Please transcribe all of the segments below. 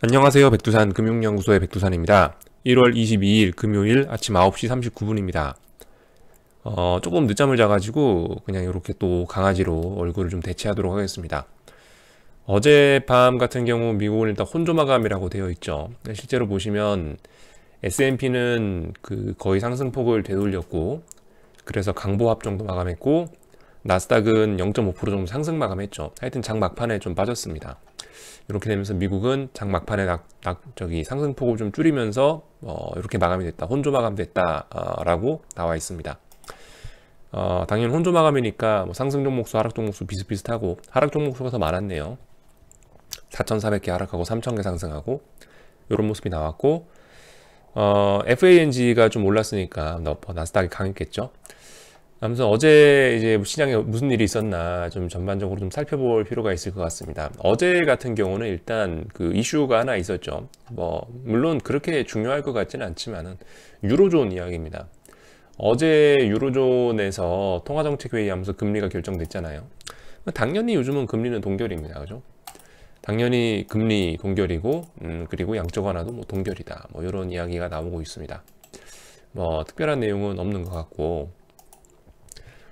안녕하세요. 백두산 금융연구소의 백두산입니다. 1월 22일 금요일 아침 9시 39분입니다. 조금 늦잠을 자가지고 그냥 이렇게 또 강아지로 얼굴을 좀 대체하도록 하겠습니다. 어젯밤 같은 경우 미국은 일단 혼조 마감이라고 되어 있죠. 실제로 보시면 S&P는 그 거의 상승폭을 되돌렸고, 그래서 강보합 정도 마감했고, 나스닥은 0.5% 정도 상승 마감했죠. 하여튼 장 막판에 좀 빠졌습니다. 이렇게 되면서 미국은 장 막판에 상승폭을 좀 줄이면서 이렇게 마감이 됐다, 혼조 마감됐다라고 나와 있습니다. 당연히 혼조 마감이니까 뭐 상승 종목수, 하락 종목수 비슷비슷하고, 하락 종목수가 더 많았네요. 4,400개 하락하고 3,000개 상승하고 이런 모습이 나왔고, FANG가 좀 올랐으니까 나스닥이 강했겠죠. 아무튼 어제 이제 시장에 무슨 일이 있었나 좀 전반적으로 좀 살펴볼 필요가 있을 것 같습니다. 어제 같은 경우는 일단 그 이슈가 하나 있었죠. 물론 그렇게 중요할 것 같지는 않지만은 유로존 이야기입니다. 어제 유로존에서 통화정책회의 하면서 금리가 결정됐잖아요. 당연히 요즘은 금리는 동결입니다. 그죠? 당연히 금리 동결이고, 그리고 양적 완화도 뭐 동결이다. 뭐 이런 이야기가 나오고 있습니다. 특별한 내용은 없는 것 같고,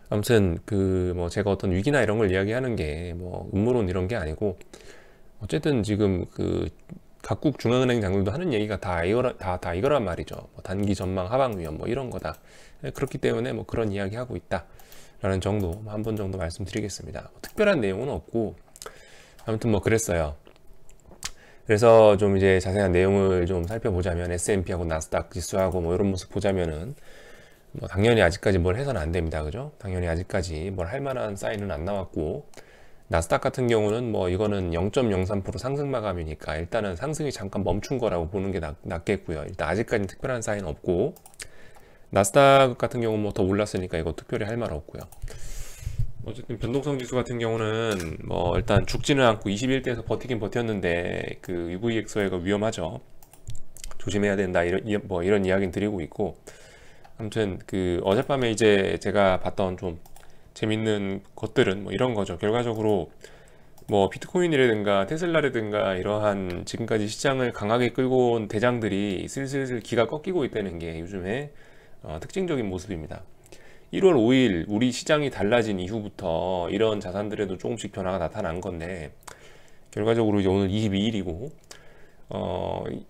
아무튼 제가 어떤 위기나 이런 걸 이야기하는 게 음모론 이런 게 아니고, 어쨌든 지금 각국 중앙은행 장들도 하는 얘기가 다 이거란 말이죠. 단기 전망 하방 위험 이런 거다. 그렇기 때문에 그런 이야기 하고 있다라는 정도 한 번 정도 말씀드리겠습니다. 특별한 내용은 없고, 아무튼 그랬어요. 그래서 좀 이제 자세한 내용을 좀 살펴보자면 S&P하고 나스닥 지수하고 이런 모습 보자면은, 당연히 아직까지 뭘 해서는 안 됩니다. 그죠? 당연히 아직까지 뭘 할 만한 사인은 안 나왔고, 나스닥 같은 경우는 이거는 0.03% 상승 마감이니까 일단은 상승이 잠깐 멈춘 거라고 보는 게 낫겠고요. 일단 아직까지는 특별한 사인 없고, 나스닥 같은 경우는 더 올랐으니까 이거 특별히 할 말 없고요. 어쨌든 변동성 지수 같은 경우는 일단 죽지는 않고 21대에서 버티긴 버텼는데 그 UVXY가 위험하죠. 조심해야 된다, 이런 이야기는 드리고 있고, 아무튼 어젯밤에 이제 제가 봤던 좀 재밌는 것들은 이런 거죠. 결과적으로 비트코인이라든가 테슬라라든가 이러한 지금까지 시장을 강하게 끌고 온 대장들이 슬슬 기가 꺾이고 있다는 게 요즘에 특징적인 모습입니다. 1월 5일 우리 시장이 달라진 이후부터 이런 자산들에도 조금씩 변화가 나타난 건데, 결과적으로 이제 오늘 22일이고,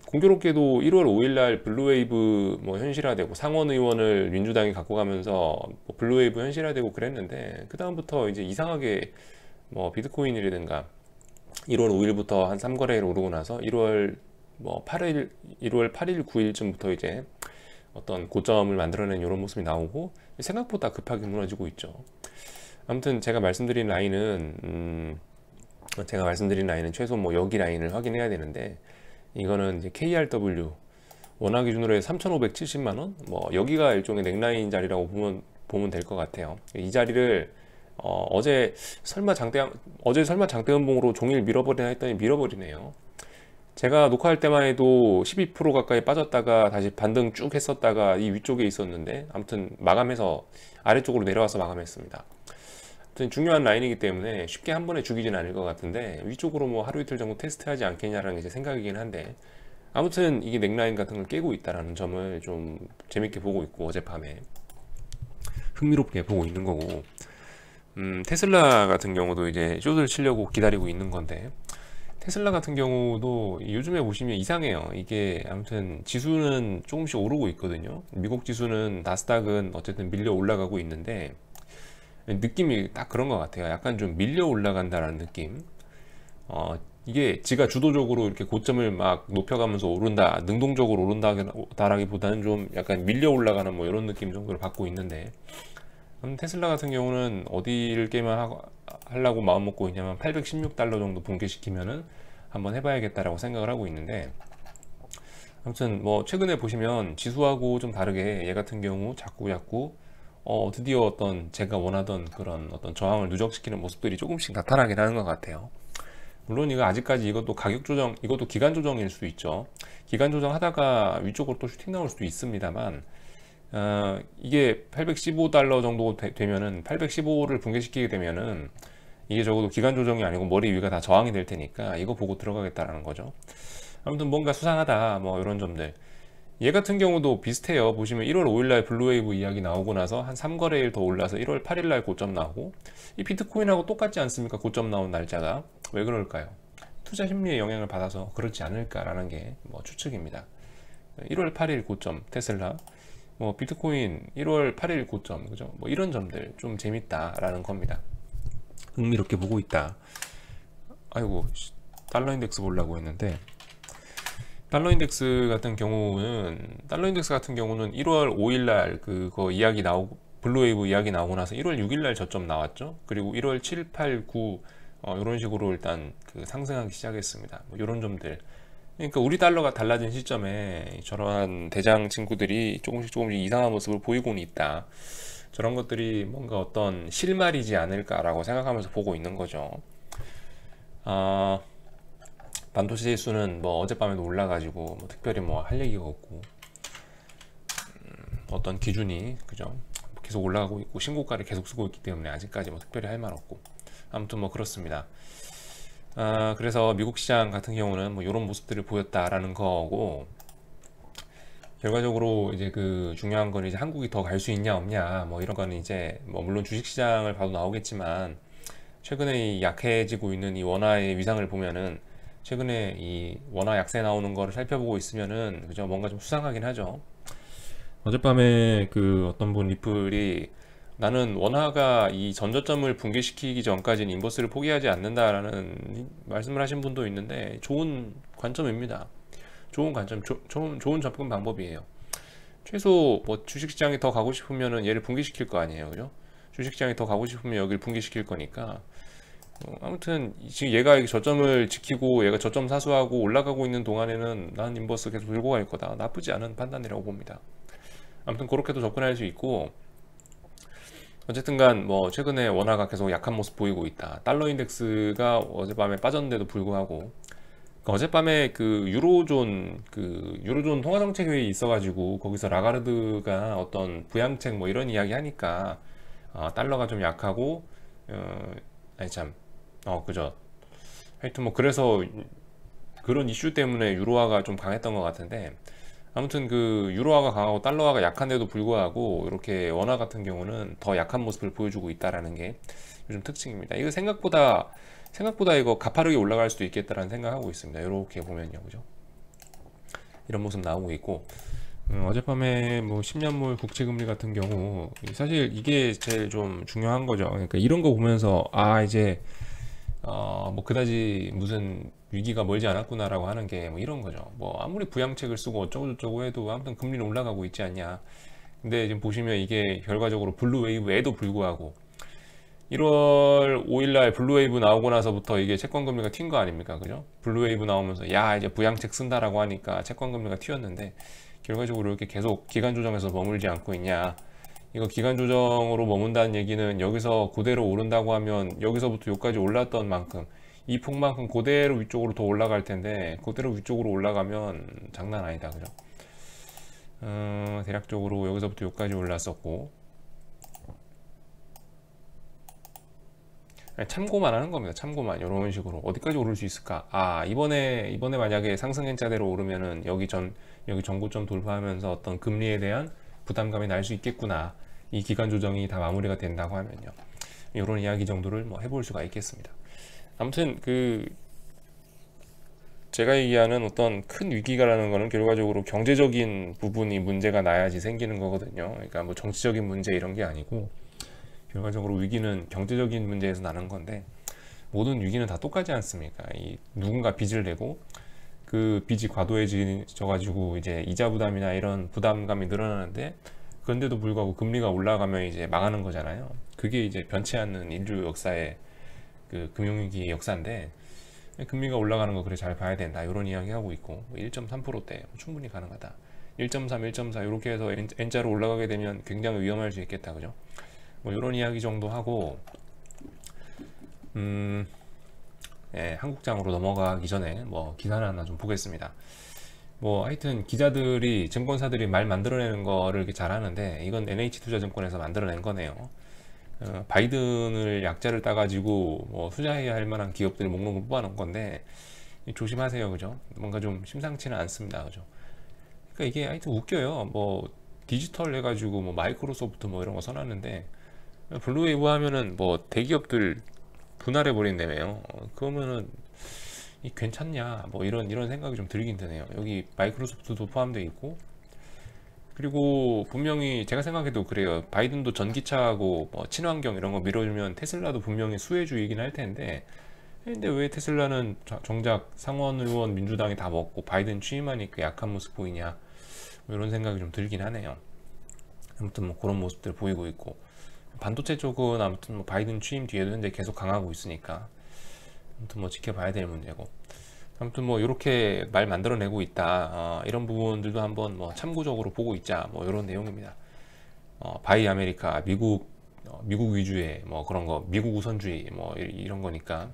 공교롭게도 1월 5일날 블루웨이브 현실화되고, 상원 의원을 민주당이 갖고 가면서 블루웨이브 현실화되고 그랬는데, 그 다음부터 이제 이상하게 비트코인이라든가 1월 5일부터 한 3거래일 오르고 나서 1월 8일 9일쯤부터 이제 어떤 고점을 만들어낸 이런 모습이 나오고, 생각보다 급하게 무너지고 있죠. 아무튼 제가 말씀드린 라인은 최소 여기 라인을 확인해야 되는데, 이거는 이제 KRW 원화 기준으로 해서 3,570만원, 여기가 일종의 넥라인 자리라고 보면 될 것 같아요. 이 자리를 어제 설마 장대음봉으로 종일 밀어버리나 했더니 밀어버리네요. 제가 녹화할 때만 해도 12% 가까이 빠졌다가 다시 반등 쭉 했었다가 이 위쪽에 있었는데, 아무튼 마감해서 아래쪽으로 내려와서 마감했습니다. 아무튼 중요한 라인이기 때문에 쉽게 한 번에 죽이진 않을 것 같은데, 위쪽으로 하루 이틀 정도 테스트하지 않겠냐라는 게 제 생각이긴 한데, 아무튼 이게 넥라인 같은 걸 깨고 있다라는 점을 좀 재밌게 보고 있고, 어젯밤에 흥미롭게 보고 있는 거고, 테슬라 같은 경우도 이제 숏을 치려고 기다리고 있는 건데, 테슬라 같은 경우도 요즘에 보시면 이상해요. 이게 아무튼 지수는 조금씩 오르고 있거든요. 미국 지수는 나스닥은 어쨌든 밀려 올라가고 있는데, 느낌이 딱 그런 것 같아요. 약간 좀 밀려 올라간다라는 느낌. 이게 지가 주도적으로 이렇게 고점을 막 높여가면서 오른다, 능동적으로 오른다라기보다는 좀 약간 밀려 올라가는 이런 느낌 정도를 받고 있는데, 테슬라 같은 경우는 어디를 하려고 마음 먹고 있냐면 816달러 정도 붕괴시키면은 한번 해봐야겠다라고 생각을 하고 있는데, 아무튼 최근에 보시면 지수하고 좀 다르게 얘 같은 경우 자꾸 드디어 어떤 제가 원하던 그런 어떤 저항을 누적시키는 모습들이 조금씩 나타나긴 하는 것 같아요. 물론 이것도 가격 조정, 이것도 기간 조정일 수 있죠. 기간 조정 하다가 위쪽으로 또 슈팅 나올 수도 있습니다만, 이게 815달러 정도 되면은, 815를 붕괴시키게 되면은 이게 적어도 기간 조정이 아니고 머리 위가 다 저항이 될 테니까 이거 보고 들어가겠다라는 거죠. 아무튼 뭔가 수상하다 뭐 이런 점들. 얘 같은 경우도 비슷해요. 보시면 1월 5일날 블루웨이브 이야기 나오고 나서 한 3거래일 더 올라서 1월 8일날 고점 나오고, 이 비트코인하고 똑같지 않습니까? 고점 나온 날짜가. 왜 그럴까요? 투자 심리의 영향을 받아서 그렇지 않을까라는 게 뭐 추측입니다. 1월 8일 고점 테슬라, 뭐 비트코인 1월 8일 고점, 그죠? 뭐 이런 점들 좀 재밌다라는 겁니다. 흥미롭게 보고 있다. 아이고, 달러 인덱스 보려고 했는데, 달러 인덱스 같은 경우는 1월 5일날 그거 이야기 나오고, 블루웨이브 이야기 나오고 나서 1월 6일날 저점 나왔죠. 그리고 1월 7, 8, 9 이런 식으로 일단 그 상승하기 시작했습니다. 뭐 이런 점들. 그러니까 우리 달러가 달라진 시점에 저러한 대장 친구들이 조금씩 이상한 모습을 보이고는 있다. 저런 것들이 뭔가 어떤 실마리지 않을까라고 생각하면서 보고 있는 거죠. 반도체 지수는 뭐 어젯밤에도 올라가지고 뭐 특별히 뭐 할 얘기가 없고, 어떤 기준이 그죠, 계속 올라가고 있고 신고가를 계속 쓰고 있기 때문에 아직까지 뭐 특별히 할 말 없고, 아무튼 뭐 그렇습니다. 그래서 미국 시장 같은 경우는 뭐 이런 모습들을 보였다라는 거고, 결과적으로 이제 그 중요한 건 이제 한국이 더 갈 수 있냐 없냐 뭐 이런 거는 이제 뭐 물론 주식시장을 봐도 나오겠지만, 최근에 이 약해지고 있는 이 원화의 위상을 보면은, 최근에 이 원화 약세 나오는 거를 살펴보고 있으면은 그죠, 뭔가 좀 수상하긴 하죠. 어젯밤에 그 어떤 분 리플이, 나는 원화가 이 전저점을 붕괴시키기 전까지는 인버스를 포기하지 않는다라는 말씀을 하신 분도 있는데, 좋은 관점입니다. 좋은 관점, 좋은 접근 방법이에요. 최소 뭐 주식시장이 더 가고 싶으면은 얘를 붕괴시킬 거 아니에요, 그죠? 주식시장이 더 가고 싶으면 여기를 붕괴시킬 거니까. 아무튼 지금 얘가 저점을 지키고 얘가 저점 사수하고 올라가고 있는 동안에는 난 인버스 계속 들고 갈 거다. 나쁘지 않은 판단이라고 봅니다. 아무튼 그렇게도 접근할 수 있고, 어쨌든간 뭐 최근에 원화가 계속 약한 모습 보이고 있다. 달러 인덱스가 어젯밤에 빠졌는데도 불구하고, 어젯밤에 그 유로존 통화정책회의 있어가지고 거기서 라가르드가 어떤 부양책 뭐 이런 이야기 하니까 달러가 좀 약하고, 아니 참 그죠, 하여튼 뭐 그래서 그런 이슈 때문에 유로화가 좀 강했던 것 같은데, 아무튼 그 유로화가 강하고 달러화가 약한데도 불구하고 이렇게 원화 같은 경우는 더 약한 모습을 보여주고 있다라는 게 요즘 특징입니다. 이거 생각보다 이거 가파르게 올라갈 수도 있겠다라는 생각하고 있습니다. 이렇게 보면요, 그죠? 이런 모습 나오고 있고, 어젯밤에 뭐 10년물 국채금리 같은 경우, 사실 이게 제일 좀 중요한 거죠. 그러니까 이런 거 보면서 이제 뭐 그다지 무슨 위기가 멀지 않았구나라고 하는 게 뭐 이런 거죠. 뭐 아무리 부양책을 쓰고 어쩌고저쩌고 해도 아무튼 금리는 올라가고 있지 않냐. 근데 지금 보시면 이게 결과적으로 블루웨이브에도 불구하고 1월 5일날 블루웨이브 나오고 나서부터 이게 채권금리가 튄 거 아닙니까? 그죠? 블루웨이브 나오면서 야 이제 부양책 쓴다라고 하니까 채권금리가 튀었는데, 결과적으로 이렇게 계속 기간 조정에서 머물지 않고 있냐. 이거 기간 조정으로 머문다는 얘기는 여기서 그대로 오른다고 하면 여기서부터 여기까지 올랐던 만큼, 이 폭만큼 그대로 위쪽으로 더 올라갈 텐데, 그대로 위쪽으로 올라가면 장난 아니다, 그죠? 대략적으로 여기서부터 여기까지 올랐었고, 참고만 하는 겁니다. 참고만. 이런 식으로 어디까지 오를 수 있을까? 이번에 만약에 상승행차대로 오르면은 여기 전고점 돌파하면서 어떤 금리에 대한 부담감이 날 수 있겠구나. 이 기간 조정이 다 마무리가 된다고 하면요. 이런 이야기 정도를 뭐 해볼 수가 있겠습니다. 아무튼 제가 얘기하는 어떤 큰 위기가라는 거는 결과적으로 경제적인 부분이 문제가 나야지 생기는 거거든요. 그러니까 뭐 정치적인 문제 이런 게 아니고, 결과적으로 위기는 경제적인 문제에서 나는 건데, 모든 위기는 다 똑같지 않습니까? 누군가 빚을 내고 그 빚이 과도해져 가지고 이제 이자 부담이나 이런 부담감이 늘어나는데, 그런데도 불구하고 금리가 올라가면 이제 망하는 거잖아요. 그게 이제 변치 않는 인류 역사의 그 금융위기의 역사인데, 금리가 올라가는 거 그래 잘 봐야 된다, 이런 이야기 하고 있고, 1.3%대 충분히 가능하다, 1.3, 1.4 이렇게 해서 N자로 올라가게 되면 굉장히 위험할 수 있겠다, 그죠? 뭐 이런 이야기 정도 하고, 한국장으로 넘어가기 전에 뭐 기사를 하나 좀 보겠습니다. 뭐 하여튼 기자들이, 증권사들이 말 만들어내는 거를 이렇게 잘하는데, 이건 NH투자증권에서 만들어낸 거네요. 바이든을 약자를 따가지고 뭐 투자해야 할 만한 기업들 목록을 뽑아놓은 건데, 조심하세요. 그죠? 뭔가 좀 심상치는 않습니다. 그죠? 그러니까 이게 하여튼 웃겨요. 뭐 디지털 해가지고 뭐 마이크로소프트 뭐 이런 거 써놨는데 블루웨이브 하면은 뭐 대기업들 분할해 버린다며요. 그러면은 이 괜찮냐? 뭐 이런 생각이 좀 들긴 드네요. 여기 마이크로소프트도 포함되어 있고, 그리고 분명히 제가 생각해도 그래요. 바이든도 전기차하고 뭐 친환경 이런 거 밀어주면 테슬라도 분명히 수혜주이긴 할 텐데, 근데 왜 테슬라는 정작 상원 의원 민주당이 다 먹고 바이든 취임하니까 약한 모습 보이냐? 뭐 이런 생각이 좀 들긴 하네요. 아무튼 뭐 그런 모습들 보이고 있고, 반도체 쪽은 아무튼 뭐 바이든 취임 뒤에도 현재 계속 강하고 있으니까 아무튼 뭐 지켜봐야 될 문제고, 아무튼 뭐 이렇게 말 만들어내고 있다. 이런 부분들도 한번 뭐 참고적으로 보고 있자. 뭐 이런 내용입니다. 바이 아메리카, 미국 위주의 뭐 그런 거, 미국 우선주의 뭐 이런 거니까,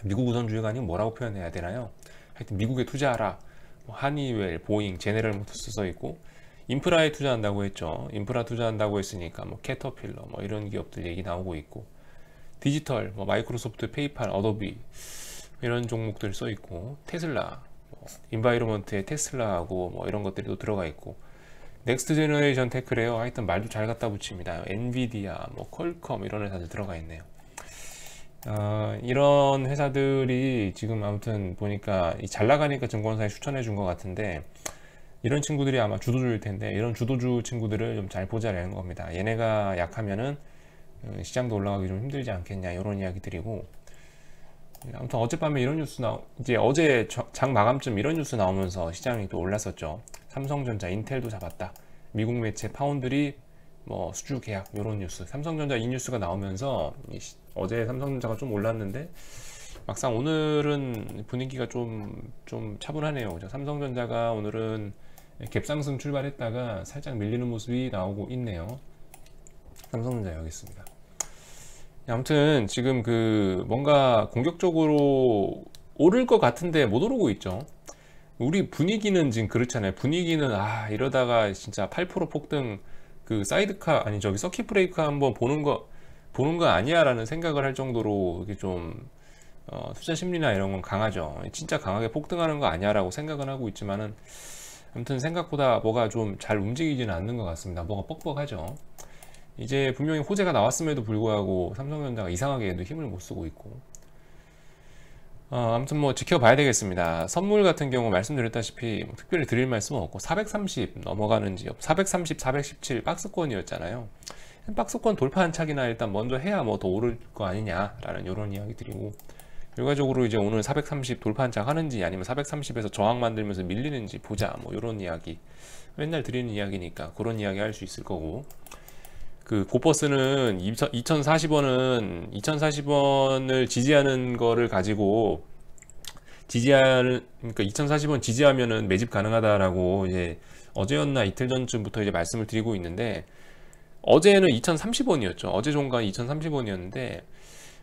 미국 우선주의가 아니고 뭐라고 표현해야 되나요? 하여튼 미국에 투자하라. 뭐 하니웰, 보잉, 제네럴 모터스 써 있고, 인프라에 투자한다고 했죠. 인프라 투자한다고 했으니까 뭐 캐터필러 뭐 이런 기업들 얘기 나오고 있고, 디지털 뭐 마이크로소프트, 페이팔, 어도비 이런 종목들 써 있고, 테슬라, 뭐 인바이로먼트에 테슬라하고 뭐 이런 것들이 또 들어가 있고, 넥스트 제너레이션 테크래요. 하여튼 말도 잘 갖다 붙입니다. 엔비디아, 뭐 퀄컴 이런 회사들 들어가 있네요. 이런 회사들이 지금 아무튼 보니까 잘 나가니까 증권사에 추천해 준 것 같은데, 이런 친구들이 아마 주도주일 텐데, 이런 주도주 친구들을 좀 잘 보자라는 겁니다. 얘네가 약하면은 시장도 올라가기 좀 힘들지 않겠냐, 이런 이야기들이고, 아무튼 어젯밤에 이런 뉴스 이제 어제 장 마감쯤 이런 뉴스 나오면서 시장이 또 올랐었죠. 삼성전자, 인텔도 잡았다. 미국 매체 파운드리 뭐 수주 계약, 이런 뉴스. 삼성전자 이 뉴스가 나오면서 어제 삼성전자가 좀 올랐는데, 막상 오늘은 분위기가 좀 차분하네요. 그죠? 삼성전자가 오늘은 갭상승 출발했다가 살짝 밀리는 모습이 나오고 있네요. 삼성전자 여기 있습니다. 아무튼 지금 그 뭔가 공격적으로 오를 것 같은데 못 오르고 있죠. 우리 분위기는 지금 그렇잖아요. 분위기는 이러다가 진짜 8% 폭등, 그 사이드카 아니 저기 서킷 브레이크 한번 보는 거 아니야 라는 생각을 할 정도로 이게 좀 투자 심리나 이런 건 강하죠. 진짜 강하게 폭등하는 거 아니야 라고 생각은 하고 있지만은, 아무튼 생각보다 뭐가 좀 잘 움직이지는 않는 것 같습니다. 뭐가 뻑뻑하죠. 이제 분명히 호재가 나왔음에도 불구하고 삼성전자가 이상하게도 힘을 못 쓰고 있고, 아무튼 뭐 지켜봐야 되겠습니다. 선물 같은 경우 말씀드렸다시피 뭐 특별히 드릴 말씀은 없고, 430 넘어가는지 430, 417 박스권이었잖아요. 박스권 돌파한 차기나 일단 먼저 해야 뭐 더 오를 거 아니냐라는 이런 이야기 드리고, 결과적으로 이제 오늘 430 돌파한 차 하는지 아니면 430에서 저항 만들면서 밀리는지 보자, 뭐 이런 이야기 맨날 드리는 이야기니까 그런 이야기 할 수 있을 거고, 그 고버스는 2040원을 지지하는 거를 가지고 그러니까 2040원 지지하면은 매집 가능하다라고 이제 어제였나 이틀 전쯤부터 이제 말씀을 드리고 있는데, 어제는 2030원이었죠. 어제 종가 2030원이었는데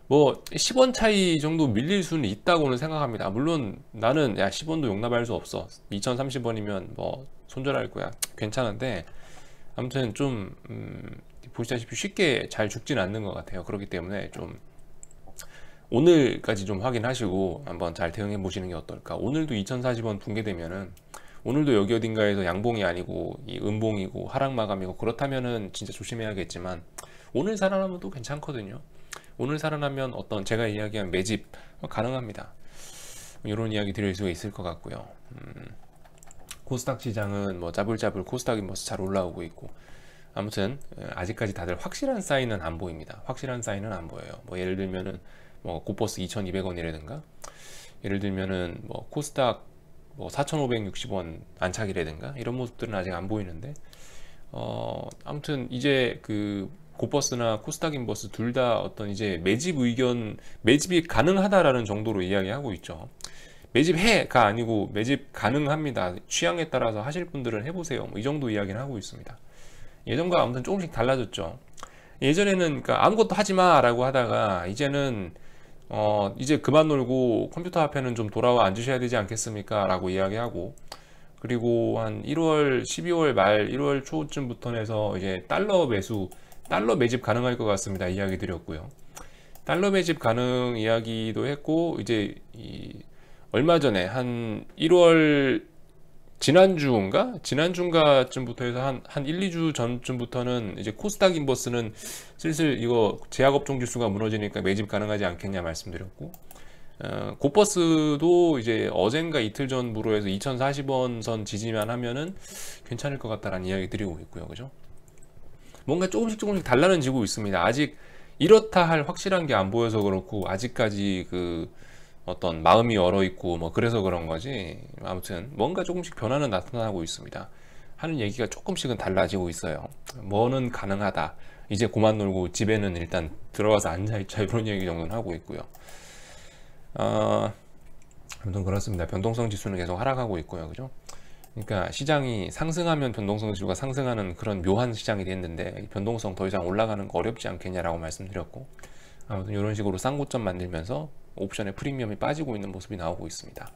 뭐 10원 차이 정도 밀릴 수는 있다고는 생각합니다. 물론 나는 10원도 용납할 수 없어. 2030원이면 뭐 손절할 거야. 괜찮은데, 아무튼 좀 보시다시피 쉽게 잘 죽진 않는 것 같아요. 그렇기 때문에 좀 오늘까지 좀 확인하시고 한번 잘 대응해 보시는 게 어떨까. 오늘도 2040원 붕괴되면은, 오늘도 여기 어딘가에서 양봉이 아니고 이 음봉이고 하락 마감이고 그렇다면은 진짜 조심해야겠지만, 오늘 살아나면 또 괜찮거든요. 오늘 살아나면 어떤 제가 이야기한 매집 가능합니다. 이런 이야기 드릴 수가 있을 것 같고요. 코스닥 시장은 뭐 짜불짜불 코스닥이 뭐 잘 올라오고 있고, 아무튼 아직까지 다들 확실한 사인은 안 보입니다. 확실한 사인은 안 보여요. 뭐 예를 들면은 뭐 고버스 2,200원이라든가, 예를 들면은 뭐 코스닥 뭐 4,560원 안착이라든가 이런 모습들은 아직 안 보이는데, 아무튼 이제 그 고버스나 코스닥 인버스 둘 다 어떤 이제 매집이 가능하다라는 정도로 이야기하고 있죠. 매집해가 아니고 매집 가능합니다. 취향에 따라서 하실 분들은 해보세요. 뭐 이 정도 이야기는 하고 있습니다. 예전과 아무튼 조금씩 달라졌죠. 예전에는 그러니까 아무것도 하지마 라고 하다가, 이제는 이제 그만 놀고 컴퓨터 앞에는 좀 돌아와 앉으셔야 되지 않겠습니까 라고 이야기하고, 그리고 한 1월 12월 말 1월 초쯤부터 해서 이제 달러 매집 가능할 것 같습니다 이야기 드렸고요. 달러 매집 가능 이야기도 했고, 이제 얼마 전에 한 1월 지난주인가쯤부터 해서 한 1, 2주 전쯤부터는 이제 코스닥 인버스는 슬슬 이거 제약업종 지수가 무너지니까 매집 가능하지 않겠냐 말씀드렸고, 고버스도 이제 어젠가 이틀 전부로 해서 2040원 선 지지만 하면은 괜찮을 것 같다라는 이야기 드리고 있고요. 그죠? 뭔가 조금씩 단란해지고 있습니다. 아직 이렇다 할 확실한 게 안 보여서 그렇고, 아직까지 그 어떤 마음이 얼어 있고 뭐 그래서 그런 거지, 아무튼 뭔가 조금씩 변화는 나타나고 있습니다. 하는 얘기가 조금씩은 달라지고 있어요. 뭐는 가능하다, 이제 그만 놀고 집에는 일단 들어가서 앉아있자, 이런 얘기 정도는 하고 있고요. 아무튼 그렇습니다. 변동성 지수는 계속 하락하고 있고요. 그죠? 그러니까 시장이 상승하면 변동성 지수가 상승하는 그런 묘한 시장이 됐는데, 변동성 더 이상 올라가는 거 어렵지 않겠냐라고 말씀드렸고, 아무튼 이런 식으로 쌍고점 만들면서 옵션의 프리미엄이 빠지고 있는 모습이 나오고 있습니다.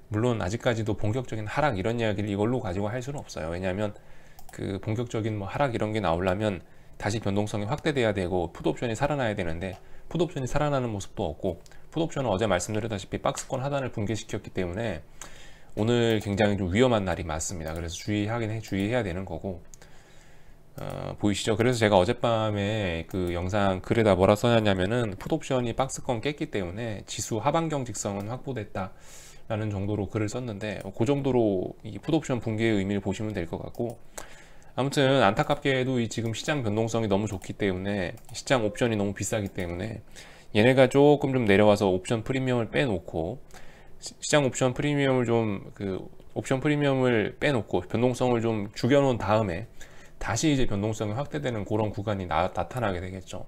물론 아직까지도 본격적인 하락 이런 이야기를 이걸로 가지고 할 수는 없어요. 왜냐하면 그 본격적인 뭐 하락 이런 게 나오려면 다시 변동성이 확대돼야 되고 풋옵션이 살아나야 되는데, 풋옵션이 살아나는 모습도 없고, 풋옵션은 어제 말씀드렸다시피 박스권 하단을 붕괴시켰기 때문에 오늘 굉장히 좀 위험한 날이 맞습니다. 그래서 주의해야 되는 거고, 보이시죠? 그래서 제가 어젯밤에 그 영상 글에다 뭐라 써놨냐면은, 풋옵션이 박스권 깼기 때문에 지수 하반경 직성은 확보됐다 라는 정도로 글을 썼는데, 그 정도로 이 풋옵션 붕괴의 의미를 보시면 될 것 같고, 아무튼 안타깝게도 이 지금 시장 변동성이 너무 좋기 때문에, 시장 옵션이 너무 비싸기 때문에 얘네가 조금 좀 내려와서 옵션 프리미엄을 빼놓고, 시장 옵션 프리미엄을 옵션 프리미엄을 빼놓고 변동성을 좀 죽여놓은 다음에 다시 이제 변동성이 확대되는 그런 구간이 나타나게 되겠죠.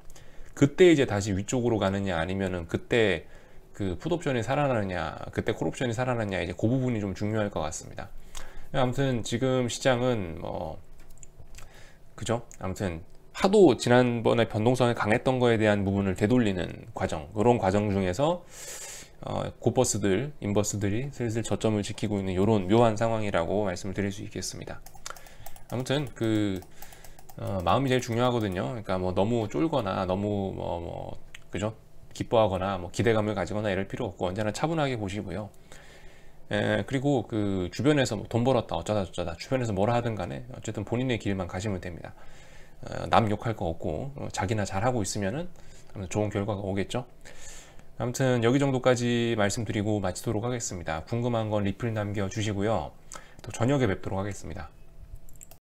그때 이제 다시 위쪽으로 가느냐, 아니면은 그때 그 풋옵션이 살아나느냐, 그때 콜옵션이 살아나느냐, 이제 그 부분이 좀 중요할 것 같습니다. 아무튼 지금 시장은 그죠? 아무튼 하도 지난번에 변동성이 강했던 거에 대한 부분을 되돌리는 과정, 그런 과정 중에서 고버스들, 인버스들이 슬슬 저점을 지키고 있는 이런 묘한 상황이라고 말씀을 드릴 수 있겠습니다. 아무튼 마음이 제일 중요하거든요. 그러니까 뭐 너무 쫄거나 너무 그죠? 기뻐하거나 뭐 기대감을 가지거나 이럴 필요 없고, 언제나 차분하게 보시고요. 그리고 그 주변에서 뭐 돈 벌었다 어쩌다 주변에서 뭐라 하든 간에 어쨌든 본인의 길만 가시면 됩니다. 남 욕할 거 없고, 자기나 잘하고 있으면은 좋은 결과가 오겠죠. 아무튼 여기 정도까지 말씀드리고 마치도록 하겠습니다. 궁금한 건 리플 남겨주시고요. 또 저녁에 뵙도록 하겠습니다.